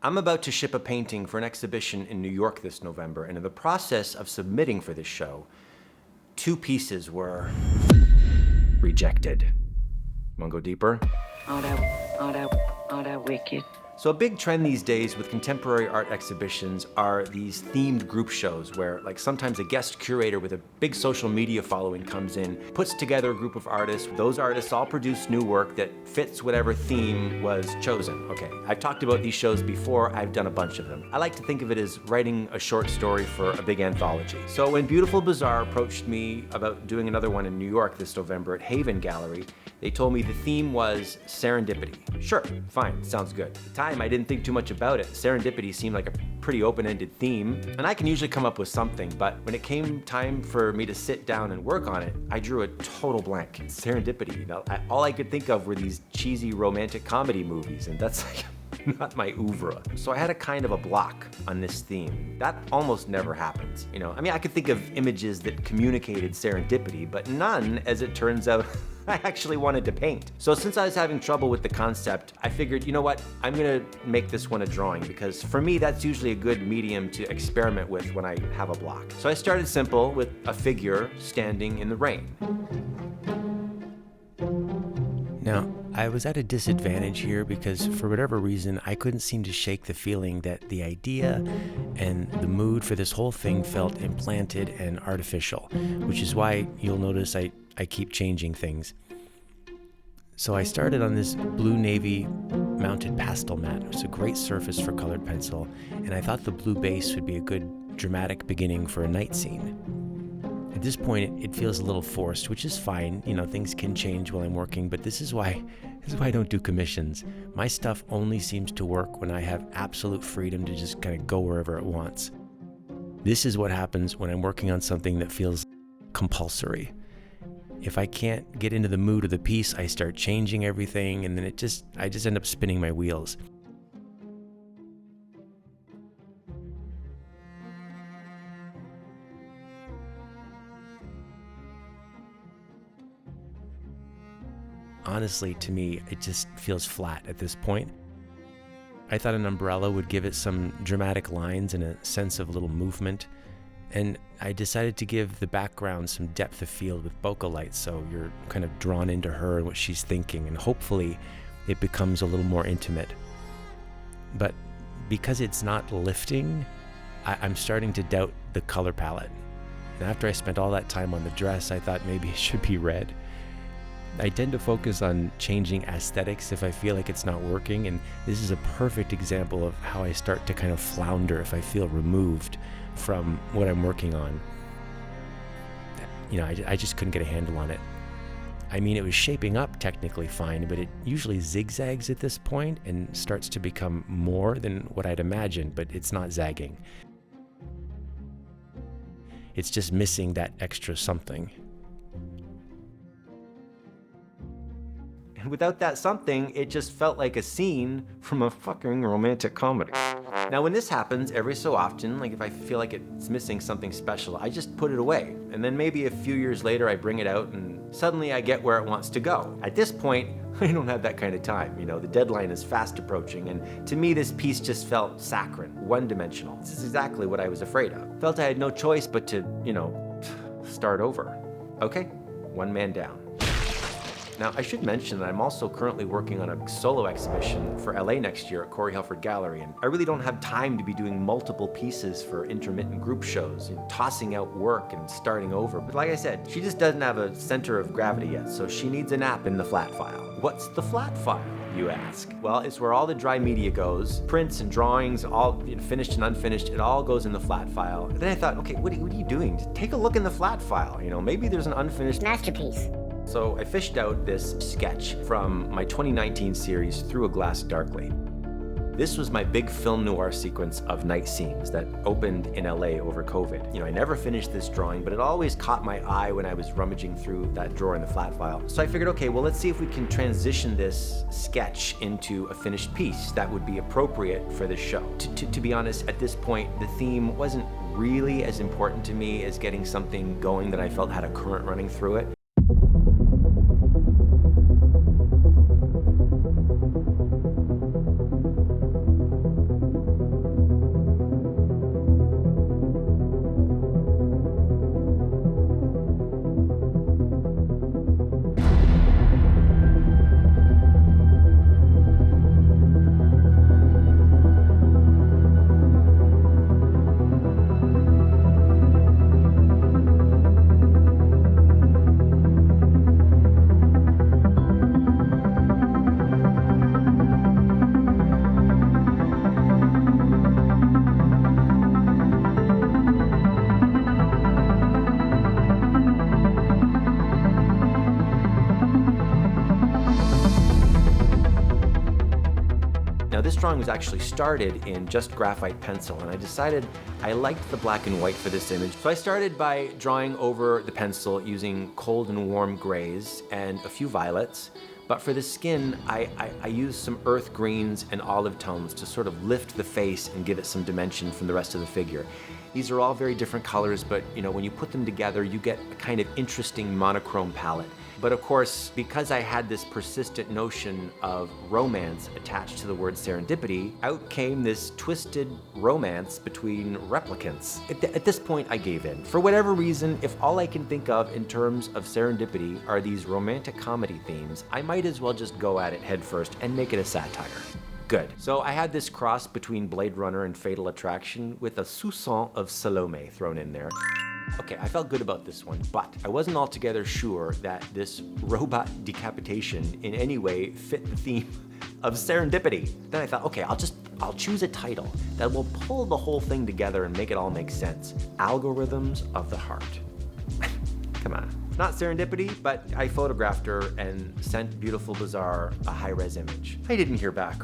I'm about to ship a painting for an exhibition in New York this November, and in the process of submitting for this show, 2 pieces were rejected. Wanna go deeper? Oh, that wicked. So a big trend these days with contemporary art exhibitions are these themed group shows where like sometimes a guest curator with a big social media following comes in, puts together a group of artists. Those artists all produce new work that fits whatever theme was chosen. Okay, I've talked about these shows before. I've done a bunch of them. I like to think of it as writing a short story for a big anthology. So when Beautiful Bazaar approached me about doing another one in New York this November at Haven Gallery, they told me the theme was Serendipity. Sure, fine, sounds good. At the time, I didn't think too much about it. Serendipity seemed like a pretty open-ended theme, and I can usually come up with something, but when it came time for me to sit down and work on it, I drew a total blank. Serendipity, you know, all I could think of were these cheesy romantic comedy movies, and that's like not my oeuvre. So I had a kind of a block on this theme. That almost never happens, you know? I mean, I could think of images that communicated serendipity, but none, as it turns out, I actually wanted to paint. So since I was having trouble with the concept, I figured, you know what, I'm gonna make this one a drawing, because for me, that's usually a good medium to experiment with when I have a block. So I started simple with a figure standing in the rain. Now, I was at a disadvantage here because for whatever reason, I couldn't seem to shake the feeling that the idea and the mood for this whole thing felt implanted and artificial, which is why you'll notice I keep changing things. So I started on this blue navy mounted pastel mat. It was a great surface for colored pencil, and I thought the blue base would be a good dramatic beginning for a night scene. At this point, it feels a little forced, which is fine. You know, things can change while I'm working, but this is why I don't do commissions. My stuff only seems to work when I have absolute freedom to just kind of go wherever it wants. This is what happens when I'm working on something that feels compulsory. If I can't get into the mood of the piece, I start changing everything, and then I just end up spinning my wheels. Honestly, to me, it just feels flat at this point. I thought an umbrella would give it some dramatic lines and a sense of a little movement. And I decided to give the background some depth of field with bokeh lights, so you're kind of drawn into her and what she's thinking, and hopefully it becomes a little more intimate. But because it's not lifting, I'm starting to doubt the color palette. And after I spent all that time on the dress, I thought maybe it should be red. I tend to focus on changing aesthetics if I feel like it's not working, and this is a perfect example of how I start to kind of flounder if I feel removed from what I'm working on. You know, I just couldn't get a handle on it. I mean, it was shaping up technically fine, but it usually zigzags at this point and starts to become more than what I'd imagined, but it's not zagging. It's just missing that extra something. And without that something, it just felt like a scene from a fucking romantic comedy. Now, when this happens every so often, like if I feel like it's missing something special, I just put it away. And then maybe a few years later, I bring it out and suddenly I get where it wants to go. At this point, I don't have that kind of time. You know, the deadline is fast approaching. And to me, this piece just felt saccharine, one-dimensional. This is exactly what I was afraid of. Felt I had no choice but to, you know, start over. Okay, one man down. Now, I should mention that I'm also currently working on a solo exhibition for LA next year at Corey Helford Gallery, and I really don't have time to be doing multiple pieces for intermittent group shows, and tossing out work and starting over. But like I said, she just doesn't have a center of gravity yet, so she needs a nap in the flat file. What's the flat file, you ask? Well, it's where all the dry media goes, prints and drawings, all finished and unfinished, it all goes in the flat file. And then I thought, okay, what are you doing? Just take a look in the flat file. You know, maybe there's an unfinished masterpiece. So I fished out this sketch from my 2019 series, Through a Glass Darkly. This was my big film noir sequence of night scenes that opened in LA over COVID. You know, I never finished this drawing, but it always caught my eye when I was rummaging through that drawer in the flat file. So I figured, okay, well, let's see if we can transition this sketch into a finished piece that would be appropriate for this show. To be honest, at this point, the theme wasn't really as important to me as getting something going that I felt had a current running through it. this drawing was actually started in just graphite pencil, and I decided I liked the black and white for this image. So I started by drawing over the pencil using cold and warm grays and a few violets. But for the skin, I used some earth greens and olive tones to sort of lift the face and give it some dimension from the rest of the figure. These are all very different colors, but when you put them together, you get a kind of interesting monochrome palette. But of course, because I had this persistent notion of romance attached to the word serendipity, out came this twisted romance between replicants. At this point, I gave in. For whatever reason, if all I can think of in terms of serendipity are these romantic comedy themes, I might as well just go at it headfirst and make it a satire. Good. So I had this cross between Blade Runner and Fatal Attraction with a soupçon of Salome thrown in there. Okay, I felt good about this one, but I wasn't altogether sure that this robot decapitation in any way fit the theme of serendipity. Then I thought, okay, I'll choose a title that will pull the whole thing together and make it all make sense. Algorithms of the Heart. Come on. It's not serendipity, but I photographed her and sent Beautiful Bazaar a high-res image. I didn't hear back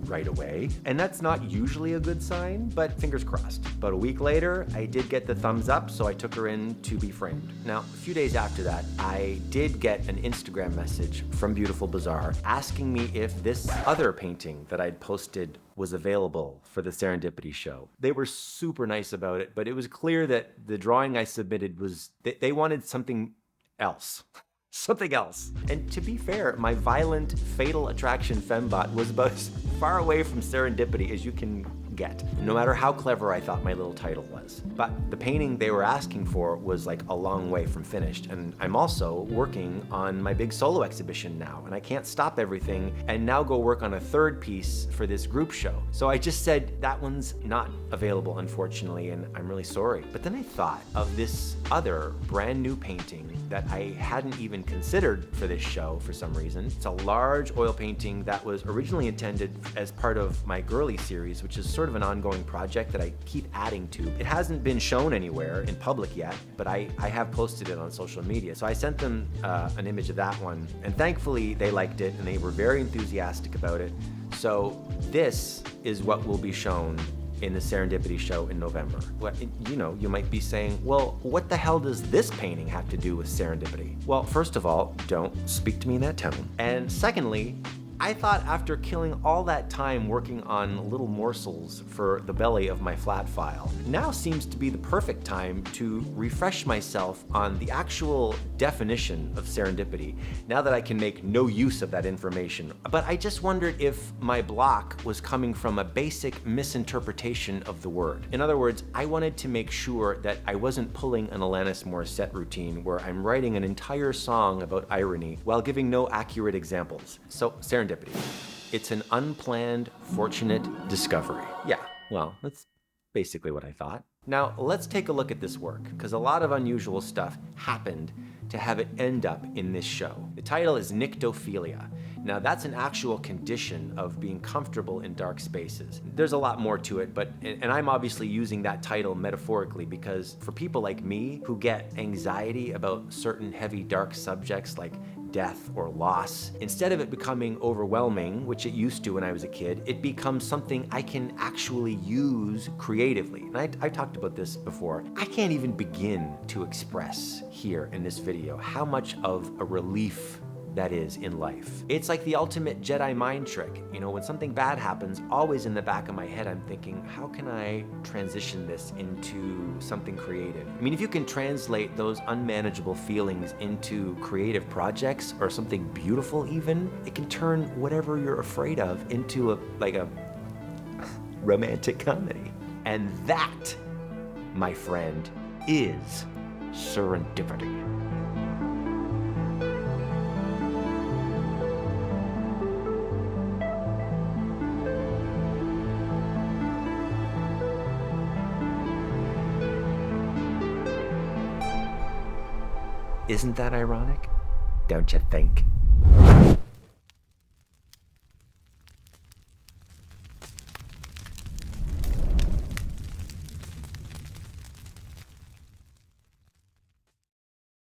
right away, and that's not usually a good sign, but fingers crossed. About a week later, I did get the thumbs up, so I took her in to be framed. Now, a few days after that, I did get an Instagram message from Beautiful Bazaar asking me if this other painting that I'd posted was available for the Serendipity show. They were super nice about it, but it was clear that the drawing I submitted was, they wanted something else. Something else. And to be fair, my violent Fatal Attraction fembot was about as far away from serendipity as you can get, no matter how clever I thought my little title was. But the painting they were asking for was like a long way from finished, and I'm also working on my big solo exhibition now, and I can't stop everything and now go work on a third piece for this group show. So I just said, that one's not available, unfortunately, and I'm really sorry. But then I thought of this other brand new painting that I hadn't even considered for this show for some reason. It's a large oil painting that was originally intended as part of my Girly series, which is sort of an ongoing project that I keep adding to. It hasn't been shown anywhere in public yet, but I have posted it on social media. So I sent them an image of that one, and thankfully they liked it and they were very enthusiastic about it. So this is what will be shown in the Serendipity show in November. Well, you might be saying, well, what the hell does this painting have to do with serendipity? Well, first of all, don't speak to me in that tone. And secondly, I thought after killing all that time working on little morsels for the belly of my flat file, now seems to be the perfect time to refresh myself on the actual definition of serendipity, now that I can make no use of that information. But I just wondered if my block was coming from a basic misinterpretation of the word. In other words, I wanted to make sure that I wasn't pulling an Alanis Morissette routine where I'm writing an entire song about irony while giving no accurate examples. So, serendipity. It's an unplanned, fortunate discovery. Yeah, well, that's basically what I thought. Now, let's take a look at this work, because a lot of unusual stuff happened to have it end up in this show. The title is Nyctophilia. Now, that's an actual condition of being comfortable in dark spaces. There's a lot more to it, and I'm obviously using that title metaphorically because for people like me who get anxiety about certain heavy, dark subjects like death or loss, instead of it becoming overwhelming, which it used to when I was a kid, it becomes something I can actually use creatively. And I talked about this before. I can't even begin to express here in this video how much of a relief that is in life. It's like the ultimate Jedi mind trick. When something bad happens, always in the back of my head, I'm thinking, how can I transition this into something creative? I mean, if you can translate those unmanageable feelings into creative projects or something beautiful even, it can turn whatever you're afraid of into a romantic comedy. And that, my friend, is serendipity. Isn't that ironic? Don't you think?